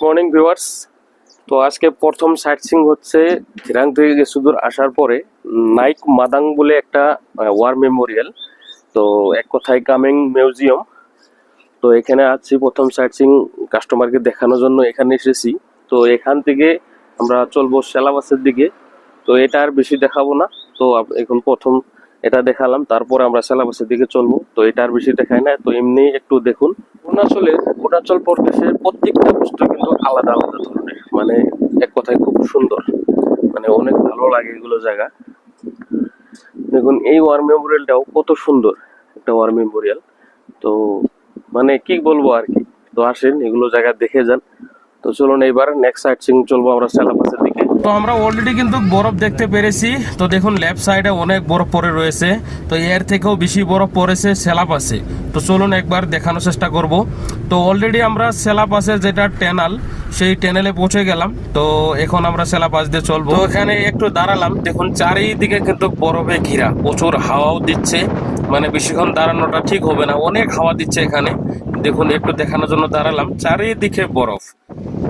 Morning viewers. তো আজকে প্রথম সাইট সিইং হচ্ছে চিরাং থেকে কিছুদূর আসার পরে নাইক মাদাং বলে একটা ওয়ার মেমোরিয়াল। তো এক কথায় কামিং মিউজিয়াম। তো এখানে আছি প্রথম সাইট সিইং কাস্টমারকে দেখানোর জন্য এখানে এসেছি। তো এখান থেকে আমরা চলবো সেলাবাসের দিকে। তো এটা আর বেশি দেখাবো না। তো এখন প্রথম এটা দেখালাম, তারপরে আমরা সেলাবাসের দিকে চলবো। তো এটা আর বেশি দেখাই না, তো এমনি একটু দেখুন। অরুণাচল প্রদেশের প্রত্যেকটা বস্তু কিন্তু আলাদা আলাদা ধরনের, মানে এক কথায় খুব সুন্দর, মানে অনেক ভালো লাগে এগুলো জায়গা। দেখুন এই ওয়ার মেমোরিয়ালটাও কত সুন্দর একটা ওয়ার মেমোরিয়াল। তো মানে কি বলবো আর কি। তো আসেন এগুলো জায়গা দেখে যান। তো চলুন এবার নেক্সট সাইট সিইং চলবো আমরা সেলাপাসের দিকে। তো আমরা অলরেডি কিন্তু বরফ দেখতে পেরেছি। তো দেখুন লেফট সাইডে অনেক বরফ পড়ে রয়েছে। তো এর থেকেও বেশি বরফ পড়েছে সেলাপাসে। তো চলুন একবার দেখানোর চেষ্টা করব। তো অলরেডি আমরা সেলাপাসের যেটা টেনাল, সেই টেনেলে পৌঁছে গেলাম। তো এখন আমরা সেলাপাস দিয়ে চলবো। তো এখানে একটু দাঁড়ালাম, দেখুন চারিদিকে কিন্তু বরফে ঘিরা, প্রচুর হাওয়াও দিচ্ছে। মানে বেশিক্ষণ দাঁড়ানোটা ঠিক হবে না, অনেক হাওয়া দিচ্ছে এখানে। দেখুন একটু দেখানোর জন্য দাঁড়ালাম, চারিদিকে বরফ।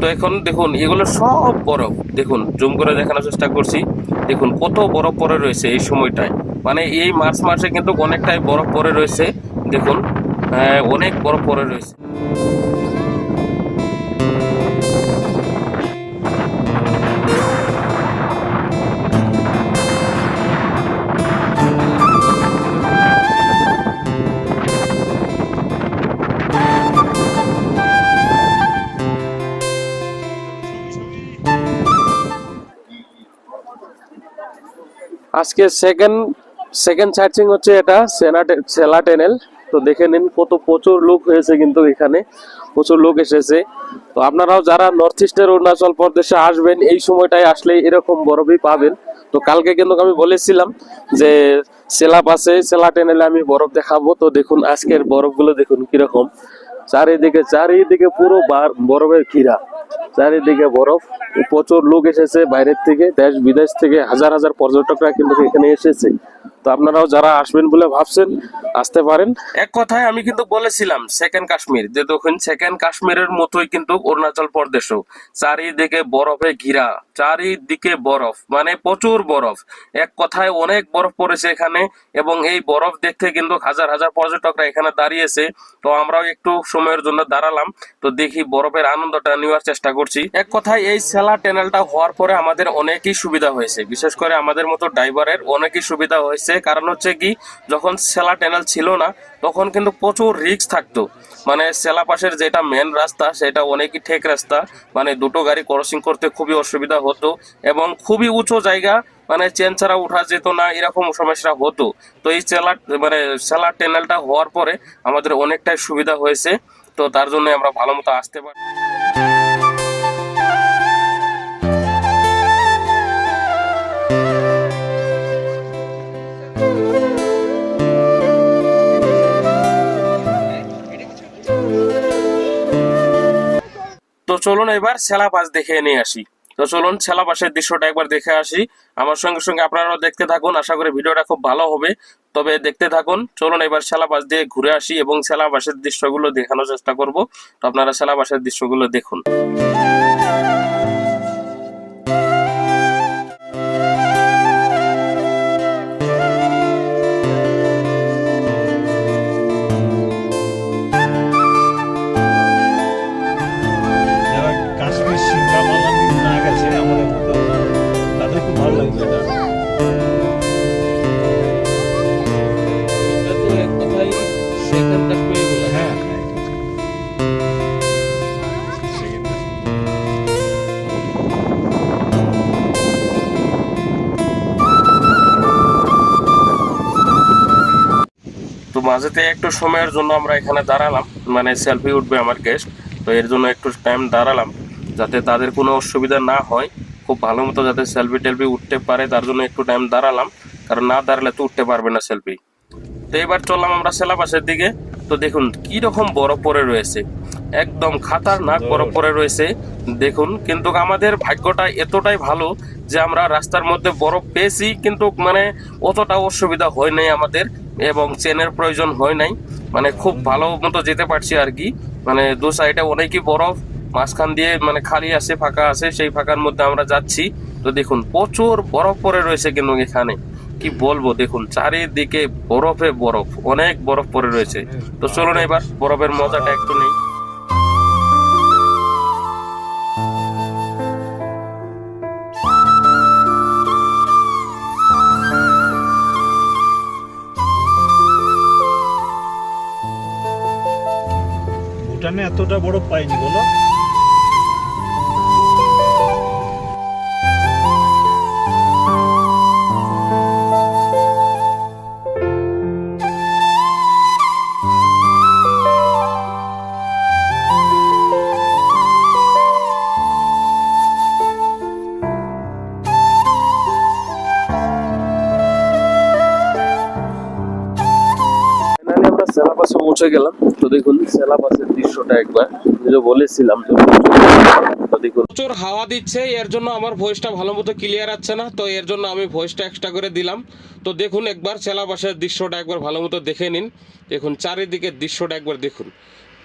তো এখন দেখুন এগুলো সব বরফ, দেখুন জুম করে দেখানোর চেষ্টা করছি। দেখুন কত বরফ পড়ে রয়েছে এই সময়টায়, মানে এই মার্চ মাসে কিন্তু অনেকটাই বরফ পড়ে রয়েছে। দেখুন অনেক বরফ পড়ে রয়েছে। আজকে সেকেন্ড সাইট সিইং হচ্ছে এটা সেলা টেনেল। তো দেখে নিন কত প্রচুর লোক হয়েছে, কিন্তু এখানে প্রচুর লোক এসেছে। তো আপনারাও যারা নর্থ ইস্টের অরুণাচল প্রদেশে আসবেন, এই সময়টায় আসলে এরকম বরফই পাবেন। তো কালকে কিন্তু আমি বলেছিলাম যে সেলা টেনেলে আমি বরফ দেখাবো। তো দেখুন আজকের বরফগুলো দেখুন কিরকম, চারিদিকে পুরো বরফের ঘিরা, চারিদিকে বরফ। প্রচুর লোক এসেছে বাইরের থেকে, দেশ বিদেশ থেকে হাজার হাজার পর্যটকরা কিন্তু এখানে এসেছে। তো আপনারাও যারা আসবেন বলে ভাবছেন আসতে পারেন। এক কথায় আমি কিন্তু বলেছিলাম সেকেন্ড কাশ্মীর, যে দেখুন সেকেন্ড কাশ্মীরের মতোই কিন্তু অরুণাচল প্রদেশও চারিদিকে বরফে ঘিরা, চারিদিকে বরফ, মানে প্রচুর বরফ। এক কথায় অনেক বরফ পড়েছে এখানে, এবং এই বরফ দেখতে কিন্তু হাজার হাজার পর্যটকরা এখানে দাঁড়িয়েছে। তো আমরাও একটু সময়ের জন্য দাঁড়ালাম, তো দেখি বরফের আনন্দটা নেওয়ার চেষ্টা করছি। এক কথায় এই সেলা টেনেলটা হওয়ার পরে আমাদের অনেকই সুবিধা হয়েছে, বিশেষ করে আমাদের মতো ড্রাইভারের অনেকই সুবিধা হয়েছে। কারণ হচ্ছে কি, যখন সেলা টেনেল ছিল না তখন কিন্তু প্রচুর রিস্ক থাকতো। মানে সেলা পাশের যেটা মেন রাস্তা সেটা অনেকই ঠেক রাস্তা, মানে দুটো গাড়ি ক্রসিং করতে খুবই অসুবিধা হতো, এবং খুবই উঁচু জায়গা, মানে চেন ছাড়া উঠা যেত না, এরকম সমস্যা হতো। তো এই সেলা টেনেলটা হওয়ার পরে আমাদের অনেকটাই সুবিধা হয়েছে। তো তার জন্য আমরা ভালো মতো আসতে পারি। তো চলুন এবার সেলাপাস দেখে নিয়ে আসি। তো চলুন সেলাপাসের দৃশ্যটা একবার দেখে আসি। আমার সঙ্গে সঙ্গে আপনারাও দেখতে থাকুন, আশা করি ভিডিওটা খুব ভালো হবে। তবে দেখতে থাকুন। চলুন এবার সেলাপাস দিয়ে ঘুরে আসি এবং সেলাপাসের দৃশ্যগুলো দেখানোর চেষ্টা করব। তো আপনারা সেলাপাসের দৃশ্যগুলো দেখুন। যারা কাশ্মীর সিমলা মানালি না গেছে আমাদের মতো, তাদের খুব ভালো লাগবে এটা। এটা তো এক কথাই সেকেন্ড কাশ্মীর বলে। হ্যাঁ, তো মাঝেতে একটু সময়ের জন্য আমরা এখানে দাঁড়ালাম, মানে সেলফি উঠবে আমার গেস্ট। তো এর জন্য একটু টাইম দাঁড়ালাম, যাতে তাদের কোনো অসুবিধা না হয়, খুব ভালো মতো যাতে সেলফি টেলফি উঠতে পারে, তার জন্য একটু টাইম দাঁড়ালাম। কারণ না দাঁড়ালে তো উঠতে পারবে না সেলফি। তো এবার চললাম আমরা সেলাপাসের দিকে। তো দেখুন কি রকম বরফ পড়ে রয়েছে, একদম খাতারনাক বরফ পড়ে রয়েছে দেখুন। কিন্তু আমাদের ভাগ্যটা এতটাই ভালো যে আমরা রাস্তার মধ্যে বরফ পেয়েছি, কিন্তু মানে অতটা অসুবিধা হয় নাই আমাদের, এবং চেনের প্রয়োজন হয় নাই। মানে খুব ভালো মতো যেতে পারছি আর কি। মানে দু সাইডে অনেকই বরফ, মাঝখান দিয়ে মানে খালি আছে, ফাঁকা আছে, সেই ফাঁকার মধ্যে আমরা যাচ্ছি। তো দেখুন প্রচুর বরফ পড়ে রয়েছে কিন্তু এখানে, কি বলবো, দেখুন চারিদিকে বরফে বরফ, অনেক বরফ পড়ে রয়েছে। তো চলুন এবার বরফের মজাটা একটু নেই। ভুটানে এতটা বরফ পাইনি বলো। ফাইনালি আমরা সেলাপাসে পৌঁছে গেলাম। তো দেখুন সেলাপাসের দৃশ্যটা একবার, যে বলেছিলাম যে তো দেখুন প্রচুর হাওয়া দিচ্ছে, এর জন্য আমার ভয়েসটা ভালো মতো ক্লিয়ার আসছে না, তো এর জন্য আমি ভয়েসটা এক্সট্রা করে দিলাম। তো দেখুন একবার সেলাপাসের দৃশ্যটা একবার ভালো মতো দেখে নিন। দেখুন চারিদিকের দৃশ্যটা একবার দেখুন,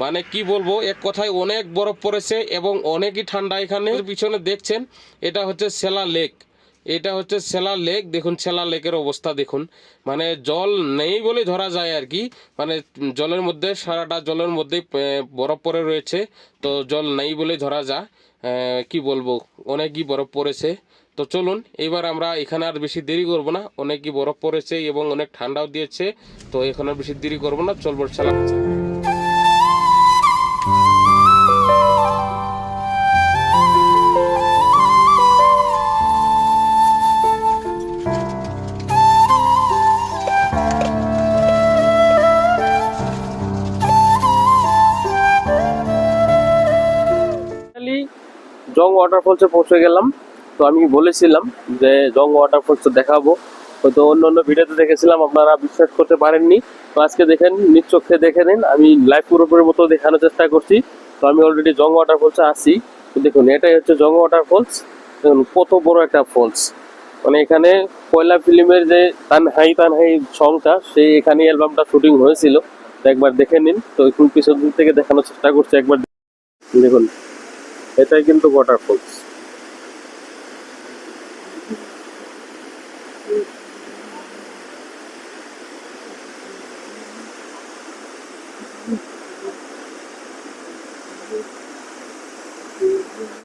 মানে কি বলবো, এক কথায় অনেক বরফ পড়েছে এবং অনেকই ঠান্ডা। এখানে পিছনে দেখছেন এটা হচ্ছে সেলা লেক, এটা হচ্ছে সেলা লেক। দেখুন সেলা লেকের অবস্থা দেখুন, মানে জল নেই বলে ধরা যায় আর কি, মানে জলের মধ্যে সারাটা জলের মধ্যেই বরফ পড়ে রয়েছে, তো জল নেই বলে ধরা যায়। কি বলবো, অনেকই বরফ পড়েছে। তো চলুন এবার আমরা এখানে আর বেশি দেরি করব না, অনেকই বরফ পড়েছে এবং অনেক ঠান্ডাও দিয়েছে, তো এখানে আর বেশি দেরি করব না, চলবো সেলা। জং ওয়াটারফলসে পৌঁছে গেলাম। তো আমি বলেছিলাম যে জং ওয়াটারফলস দেখাবো, হয়তো অন্য অন্য ভিডিওতে দেখেছিলাম, আপনারা বিশ্বাস করতে পারেননি। তো আজকে দেখেন, নিজ চোখে দেখে নিন, আমি লাইভ পুরোপুরি মতো দেখানোর চেষ্টা করছি। তো আমি অলরেডি জং ওয়াটারফলসে আছি। তো দেখুন এটাই হচ্ছে জং ওয়াটারফলস। দেখুন কত বড় একটা ফলস, মানে এখানে পয়লা ফিল্মের যে তানহাই তানহাই সংটা, সেই এখানে অ্যালবামটা শুটিং হয়েছিল। তো একবার দেখে নিন। তো একটু পিছন দিক থেকে দেখানোর চেষ্টা করছি, একবার দেখুন, এটাই কিন্তু ওয়াটারফলস।